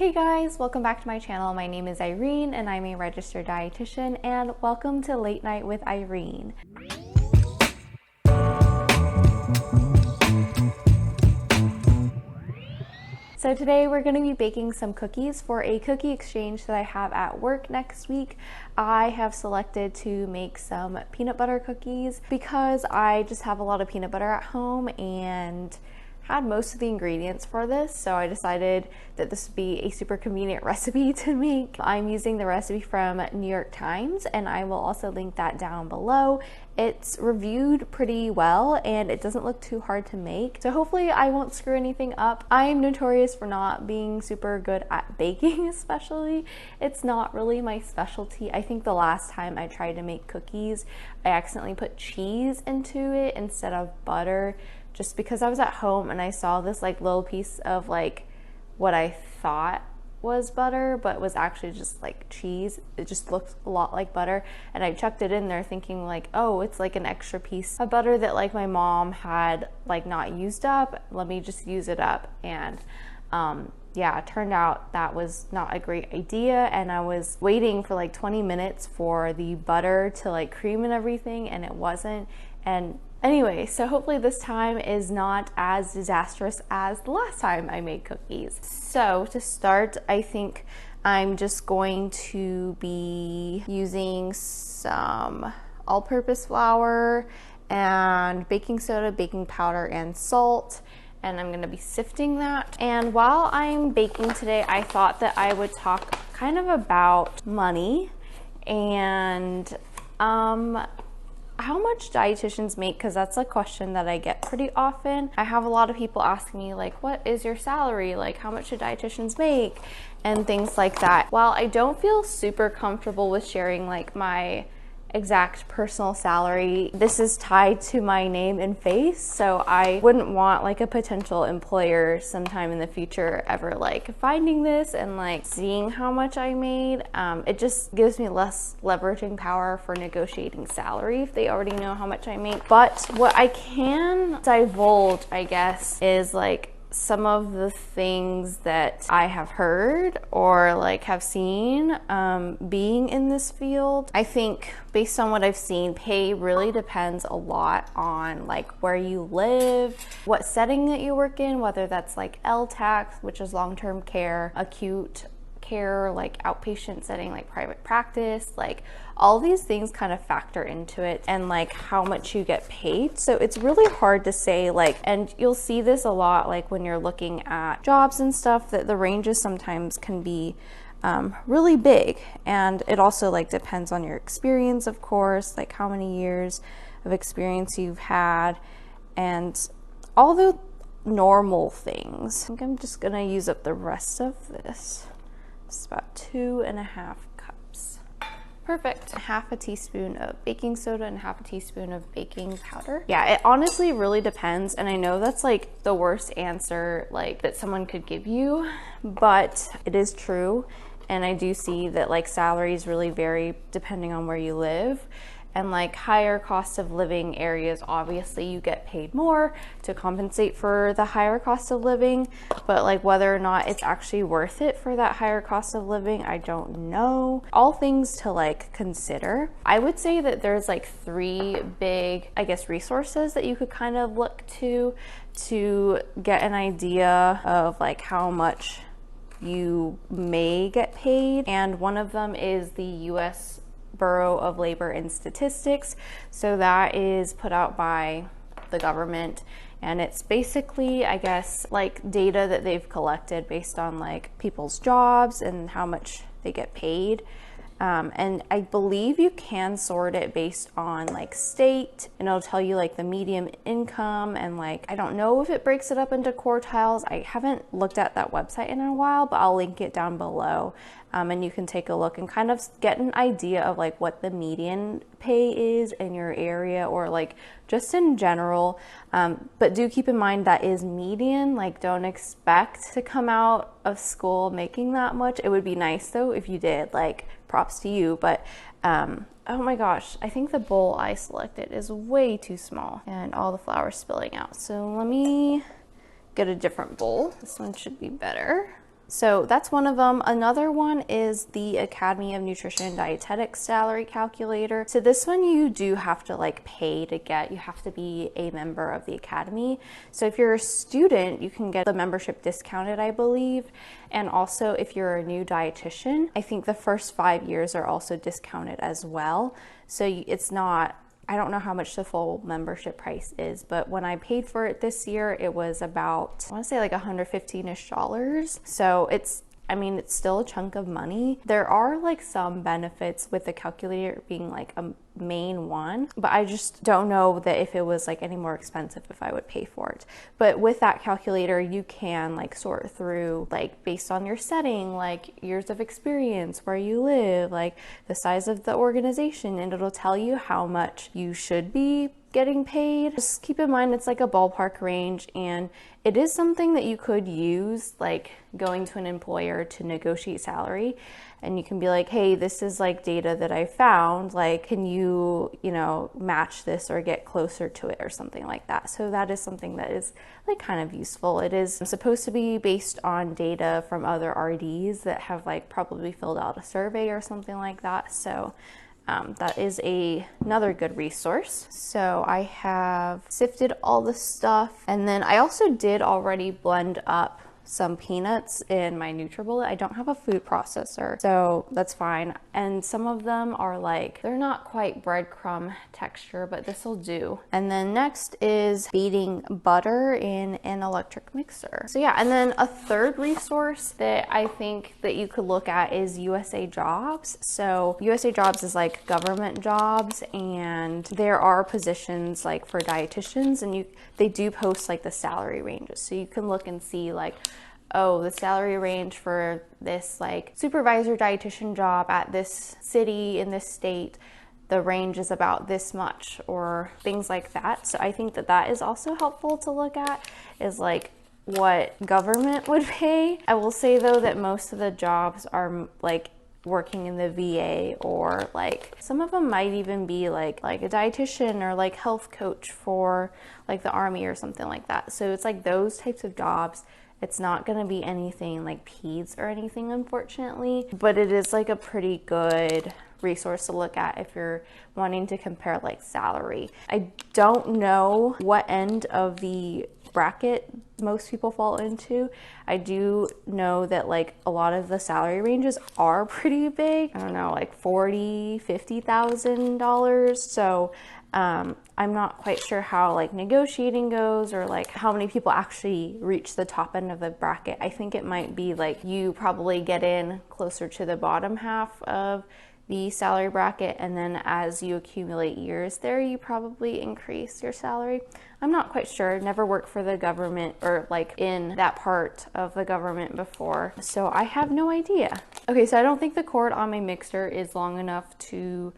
Hey guys, welcome back to my channel. My name is Irene and I'm a registered dietitian, and welcome to Late Night with Irene. So today we're going to be baking some cookies for a cookie exchange that I have at work next week. I have selected to make some peanut butter cookies because I just have a lot of peanut butter at home and had most of the ingredients for this, so I decided that this would be a super convenient recipe to make. I'm using the recipe from New York Times and I will also link that down below. It's reviewed pretty well and it doesn't look too hard to make, so hopefully I won't screw anything up. I'm notorious for not being super good at baking, especially. It's not really my specialty. I think the last time I tried to make cookies, I accidentally put cheese into it instead of butter, just because I was at home and I saw this like little piece of like what I thought was butter but was actually just like cheese. It just looked a lot like butter, and I chucked it in there thinking like, oh, it's like an extra piece of butter that like my mom had like not used up, let me just use it up. And yeah, it turned out that was not a great idea, and I was waiting for like 20 minutes for the butter to like cream and everything, and it wasn't. And anyway, so hopefully this time is not as disastrous as the last time I made cookies. So to start, I think I'm just going to be using some all-purpose flour and baking soda, baking powder, and salt. And I'm going to be sifting that. And while I'm baking today, I thought that I would talk kind of about money and how much dietitians make, because that's a question that I get pretty often. I have a lot of people asking me like, what is your salary? Like, how much do dietitians make? And things like that. While I don't feel super comfortable with sharing like my exact personal salary, this is tied to my name and face, so I wouldn't want like a potential employer sometime in the future ever like finding this and like seeing how much I made. It just gives me less leveraging power for negotiating salary if they already know how much I make. But what I can divulge, I guess, is like some of the things that I have heard or like have seen being in this field. I think based on what I've seen, pay really depends a lot on like where you live, what setting that you work in, whether that's like LTAC, which is long-term care, acute care, like outpatient setting, like private practice, like all these things kind of factor into it, and like how much you get paid. So it's really hard to say, like, and you'll see this a lot like when you're looking at jobs and stuff, that the ranges sometimes can be really big. And it also like depends on your experience, of course, like how many years of experience you've had and all the normal things. I think I'm just gonna use up the rest of this. It's about 2.5 cups. Perfect. Half a teaspoon of baking soda and half a teaspoon of baking powder. Yeah, it honestly really depends, and I know that's like the worst answer like that someone could give you, but it is true. And I do see that like salaries really vary depending on where you live. And like higher cost of living areas, obviously you get paid more to compensate for the higher cost of living, but like whether or not it's actually worth it for that higher cost of living, I don't know. All things to like consider. I would say that there's like 3 big, I guess, resources that you could kind of look to get an idea of like how much you may get paid. And one of them is the US Bureau of Labor and Statistics. So that is put out by the government, and it's basically, I guess, like data that they've collected based on like people's jobs and how much they get paid. And I believe you can sort it based on like state, and it'll tell you like the median income, and like I don't know if it breaks it up into quartiles. I haven't looked at that website in a while, but I'll link it down below. And you can take a look and kind of get an idea of like what the median pay is in your area, or like just in general. But do keep in mind that is median. Like, don't expect to come out of school making that much. It would be nice though if you did, like props to you, but oh my gosh, I think the bowl I selected is way too small and all the flour is spilling out. So let me get a different bowl. This one should be better. So that's one of them. Another one is the Academy of Nutrition and Dietetics salary calculator. So this one you do have to like pay to get. You have to be a member of the Academy. So if you're a student, you can get the membership discounted, I believe. And also if you're a new dietitian, I think the first 5 years are also discounted as well. So it's not, I don't know how much the full membership price is, but when I paid for it this year, it was about, I want to say like $115-ish. So it's, I mean, it's still a chunk of money. There are like some benefits with the calculator being like a main one, but I just don't know that if it was like any more expensive if I would pay for it. But with that calculator, you can like sort through like based on your setting, like years of experience, where you live, like the size of the organization, and it'll tell you how much you should be getting paid. Just keep in mind it's like a ballpark range, and it is something that you could use like going to an employer to negotiate salary, and you can be like, hey, this is like data that I found, like can you know, match this or get closer to it or something like that. So that is something that is like kind of useful. It is supposed to be based on data from other RDs that have like probably filled out a survey or something like that. So that is another good resource. So I have sifted all the stuff, and then I also did already blend up some peanuts in my NutriBullet. I don't have a food processor, so that's fine. And some of them are like, they're not quite breadcrumb texture, but this will do. And then next is beating butter in an electric mixer. So yeah, and then a third resource that I think that you could look at is USA Jobs. So USA Jobs is like government jobs, and there are positions like for dietitians, and they do post like the salary ranges. So you can look and see like, oh, the salary range for this like supervisor dietitian job at this city in this state, the range is about this much, or things like that. So I think that that is also helpful to look at, is like what government would pay. I will say though that most of the jobs are like working in the VA, or like some of them might even be like a dietitian or like health coach for like the Army or something like that. So it's like those types of jobs. It's not going to be anything like peds or anything, unfortunately, but it is like a pretty good resource to look at if you're wanting to compare like salary. I don't know what end of the bracket most people fall into. I do know that like a lot of the salary ranges are pretty big. I don't know, like $40,000, $50,000. So I'm not quite sure how like negotiating goes, or like how many people actually reach the top end of the bracket. I think it might be like you probably get in closer to the bottom half of the salary bracket, and then as you accumulate years there, you probably increase your salary. I'm not quite sure. Never worked for the government or like in that part of the government before, so I have no idea. Okay, so I don't think the cord on my mixer is long enough to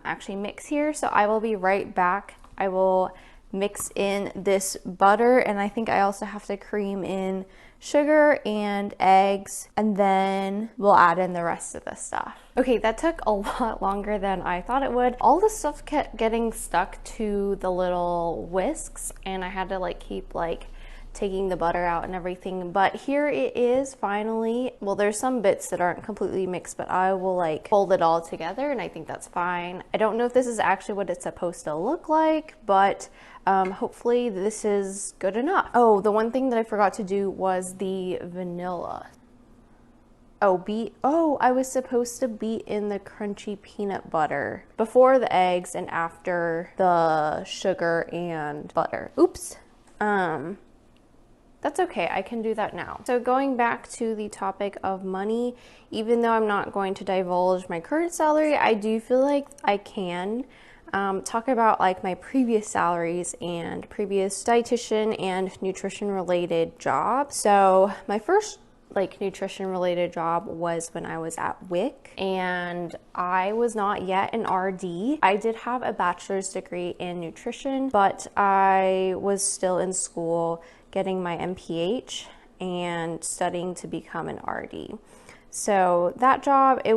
actually mix here, so I will be right back. I will mix in this butter, and I think I also have to cream in sugar and eggs, and then we'll add in the rest of the stuff. Okay, that took a lot longer than I thought it would. All the stuff kept getting stuck to the little whisks, and I had to like keep like taking the butter out and everything, but here it is finally. Well, there's some bits that aren't completely mixed, but I will like fold it all together, and I think that's fine. I don't know if this is actually what it's supposed to look like, but hopefully this is good enough. Oh, the one thing that I forgot to do was the vanilla. I was supposed to beat in the crunchy peanut butter before the eggs and after the sugar and butter. Oops. That's okay, I can do that now. So going back to the topic of money, even though I'm not going to divulge my current salary, I do feel like I can talk about like my previous salaries and previous dietitian and nutrition related jobs. So my first like nutrition related job was when I was at WIC, and I was not yet an RD. I did have a bachelor's degree in nutrition, but I was still in school getting my MPH and studying to become an RD. So that job, I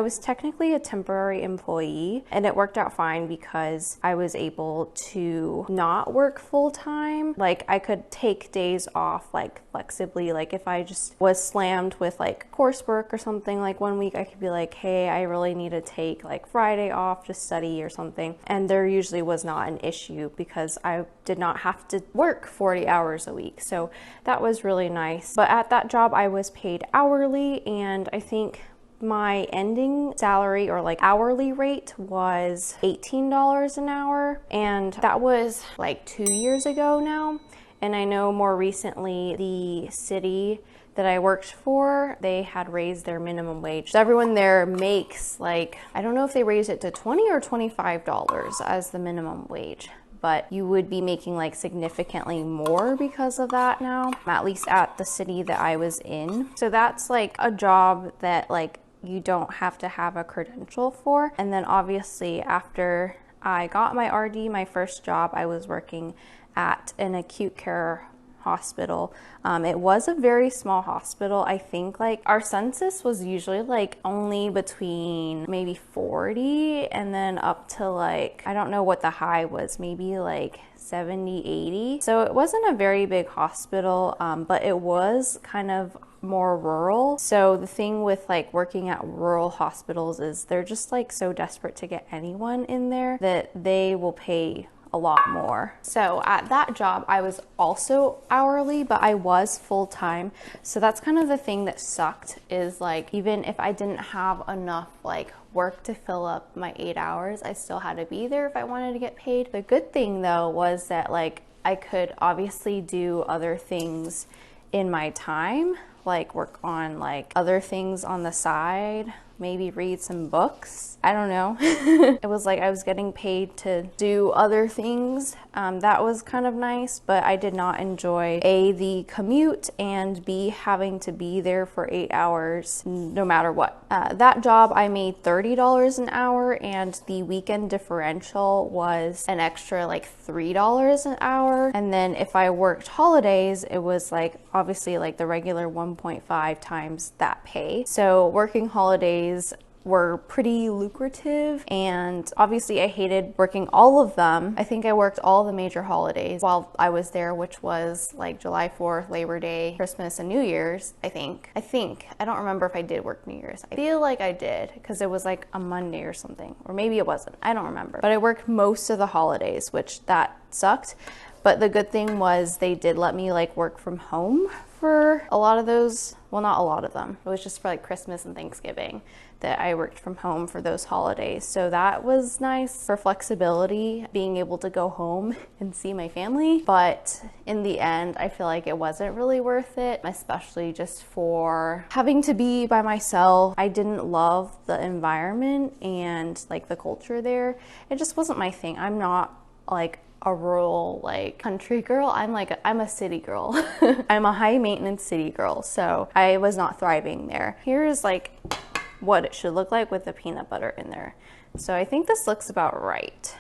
was technically a temporary employee, and it worked out fine because I was able to not work full time. Like I could take days off like flexibly. Like if I just was slammed with like coursework or something, like one week I could be like, hey, I really need to take like Friday off to study or something. And there usually was not an issue because I did not have to work 40 hours a week. So that was really nice. But at that job, I was paid hourly, and I think my ending salary or like hourly rate was $18 an hour, and that was like 2 years ago now. And I know more recently the city that I worked for, they had raised their minimum wage. So everyone there makes like, I don't know if they raised it to $20 or $25 as the minimum wage, but you would be making like significantly more because of that now, at least at the city that I was in. So that's like a job that like you don't have to have a credential for. And then obviously after I got my RD, my first job, I was working at an acute care hospital. It was a very small hospital. I think like our census was usually like only between maybe 40 and then up to like, I don't know what the high was, maybe like 70, 80. So it wasn't a very big hospital, but it was kind of more rural. So the thing with like working at rural hospitals is they're just like so desperate to get anyone in there that they will pay a lot more. So at that job, I was also hourly, but I was full-time. So that's kind of the thing that sucked, is like, even if I didn't have enough like work to fill up my 8 hours, I still had to be there if I wanted to get paid. The good thing though was that like I could obviously do other things in my time, like work on like other things on the side, maybe read some books. I don't know. It was like I was getting paid to do other things. That was kind of nice, but I did not enjoy A, the commute, and B, having to be there for 8 hours no matter what. That job I made $30 an hour, and the weekend differential was an extra like $3 an hour. And then if I worked holidays, it was like obviously like the regular 1.5 times that pay. So working holidays were pretty lucrative, and obviously I hated working all of them. I think I worked all the major holidays while I was there, which was like July 4th, Labor Day, Christmas, and New Year's, I think. I don't remember if I did work New Year's. I feel like I did because it was like a Monday or something, or maybe it wasn't. I don't remember. But I worked most of the holidays, which that sucked. But the good thing was they did let me like work from home for a lot of those. Well, not a lot of them. It was just for like Christmas and Thanksgiving that I worked from home for those holidays. So that was nice for flexibility, being able to go home and see my family. But in the end, I feel like it wasn't really worth it, especially just for having to be by myself. I didn't love the environment and like the culture there. It just wasn't my thing. I'm not like a rural like country girl. I'm a city girl. I'm a high maintenance city girl. So I was not thriving there. Here's like what it should look like with the peanut butter in there. So I think this looks about right.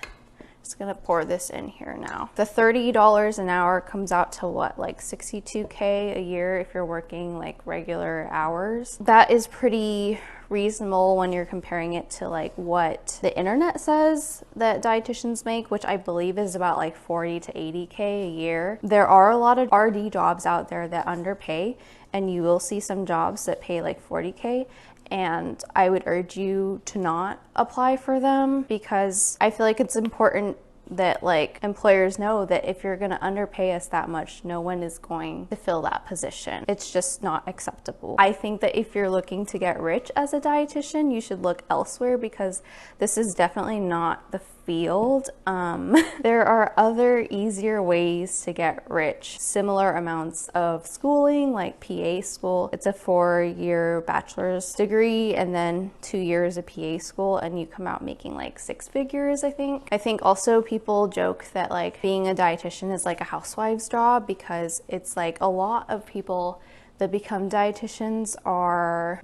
Just gonna pour this in here now. The $30 an hour comes out to what, like $62K a year if you're working like regular hours. That is pretty reasonable when you're comparing it to like what the internet says that dietitians make, which I believe is about like 40 to 80K a year. There are a lot of RD jobs out there that underpay, and you will see some jobs that pay like 40K. And I would urge you to not apply for them, because I feel like it's important that like employers know that if you're going to underpay us that much, no one is going to fill that position. It's just not acceptable. I think that if you're looking to get rich as a dietitian, you should look elsewhere, because this is definitely not the field. There are other easier ways to get rich. Similar amounts of schooling, like PA school. It's a 4-year bachelor's degree and then 2 years of PA school, and you come out making like 6 figures, I think. I think also people joke that like being a dietitian is like a housewife's job, because it's like a lot of people that become dietitians are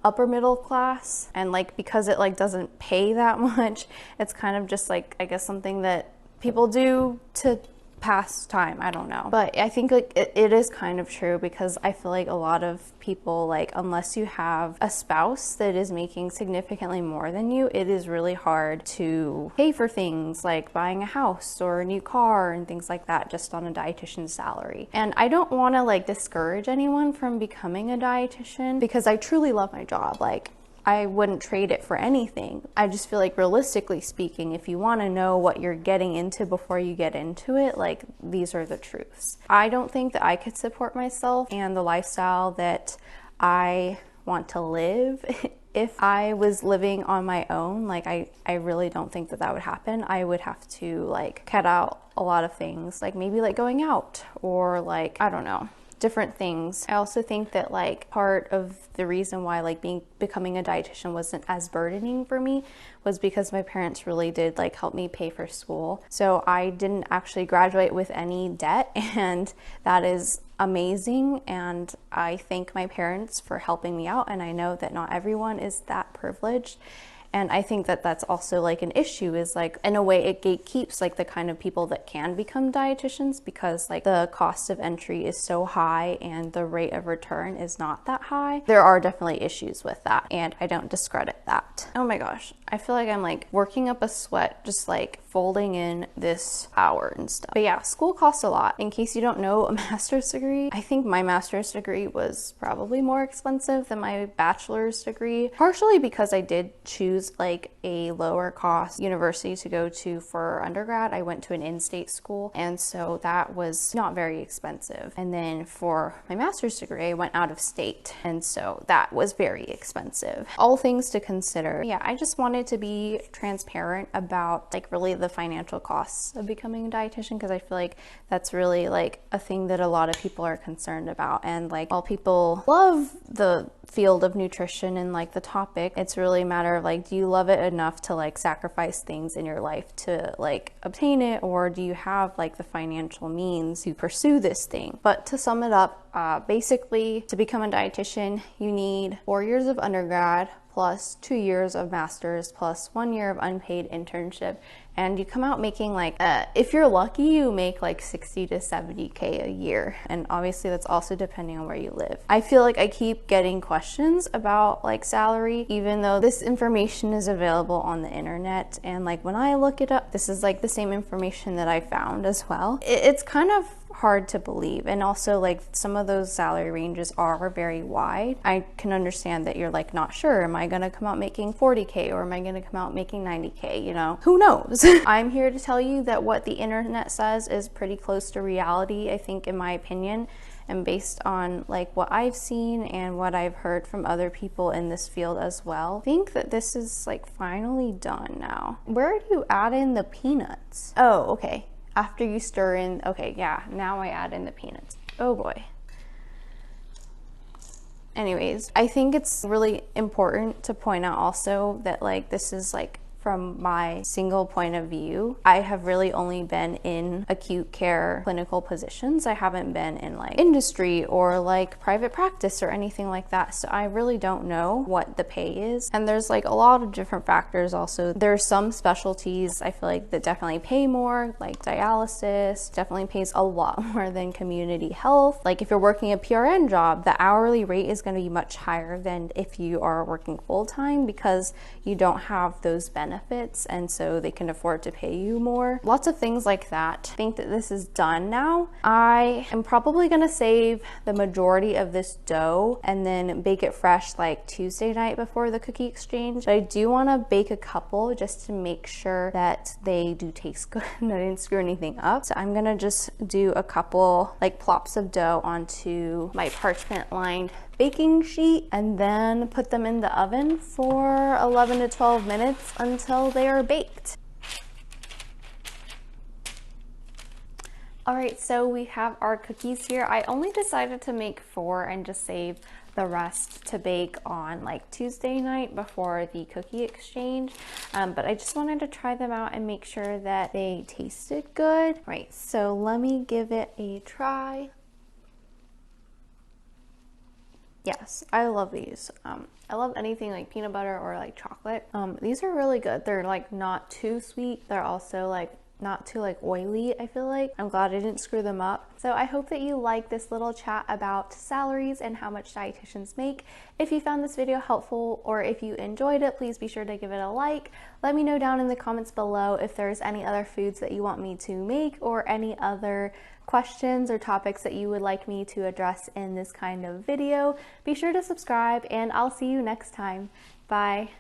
upper middle class, and like because it like doesn't pay that much, it's kind of just like, I guess, something that people do to pastime, I don't know. But I think like it is kind of true, because I feel like a lot of people, like unless you have a spouse that is making significantly more than you, it is really hard to pay for things like buying a house or a new car and things like that just on a dietitian's salary. And I don't want to like discourage anyone from becoming a dietitian, because I truly love my job. Like, I wouldn't trade it for anything. I just feel like, realistically speaking, if you want to know what you're getting into before you get into it, like, these are the truths. I don't think that I could support myself and the lifestyle that I want to live if I was living on my own. Like, I really don't think that that would happen. I would have to like cut out a lot of things, like maybe like going out or like, I don't know, different things. I also think that like part of the reason why like becoming a dietitian wasn't as burdening for me was because my parents really did like help me pay for school. So I didn't actually graduate with any debt, and that is amazing. And I thank my parents for helping me out, and I know that not everyone is that privileged. And I think that that's also like an issue, is like, in a way it gatekeeps like the kind of people that can become dietitians, because like the cost of entry is so high and the rate of return is not that high. There are definitely issues with that, and I don't discredit that. Oh my gosh, I feel like I'm like working up a sweat just like folding in this hour and stuff. But yeah, school costs a lot. In case you don't know, a master's degree, I think my master's degree was probably more expensive than my bachelor's degree, partially because I did choose like a lower cost university to go to for undergrad. I went to an in-state school, and so that was not very expensive. And then for my master's degree, I went out of state, and so that was very expensive. All things to consider. Yeah, I just wanted to be transparent about like really the financial costs of becoming a dietitian, because I feel like that's really like a thing that a lot of people are concerned about. And like, while people love the field of nutrition and like the topic, it's really a matter of like, do you love it enough to like sacrifice things in your life to like obtain it, or do you have like the financial means to pursue this thing? But to sum it up, basically to become a dietitian, you need 4 years of undergrad plus 2 years of master's plus 1 year of unpaid internship, and you come out making like, if you're lucky, you make like 60 to 70K a year. And obviously that's also depending on where you live. I feel like I keep getting questions about like salary, even though this information is available on the internet. And like when I look it up, this is like the same information that I found as well. It's kind of hard to believe. And also like some of those salary ranges are very wide. I can understand that you're like not sure, am I gonna come out making 40K or am I gonna come out making 90K, you know, who knows? I'm here to tell you that what the internet says is pretty close to reality, I think, in my opinion, and based on like what I've seen and what I've heard from other people in this field as well. I think that this is like finally done now. Where do you add in the peanuts? Oh, okay. After you stir in, okay, yeah, now I add in the peanuts. Oh boy. Anyways, I think it's really important to point out also that like this is like from my single point of view. I have really only been in acute care clinical positions. I haven't been in like industry or like private practice or anything like that. So I really don't know what the pay is. And there's like a lot of different factors also. There's some specialties I feel like that definitely pay more, like dialysis definitely pays a lot more than community health. Like if you're working a PRN job, the hourly rate is going to be much higher than if you are working full-time, because you don't have those benefits, and so they can afford to pay you more. Lots of things like that. I think that this is done now. I am probably gonna save the majority of this dough and then bake it fresh like Tuesday night before the cookie exchange. But I do want to bake a couple just to make sure that they do taste good and I didn't screw anything up. So I'm gonna just do a couple like plops of dough onto my parchment lined baking sheet and then put them in the oven for 11 to 12 minutes until they are baked. All right, so we have our cookies here. I only decided to make 4 and just save the rest to bake on like Tuesday night before the cookie exchange. But I just wanted to try them out and make sure that they tasted good. All right, so let me give it a try. Yes, I love these. I love anything like peanut butter or like chocolate. These are really good. They're like not too sweet. They're also like not too like oily, I feel like. I'm glad I didn't screw them up. So I hope that you like this little chat about salaries and how much dietitians make. If you found this video helpful or if you enjoyed it, please be sure to give it a like. Let me know down in the comments below if there's any other foods that you want me to make or any other questions or topics that you would like me to address in this kind of video. Be sure to subscribe and I'll see you next time. Bye.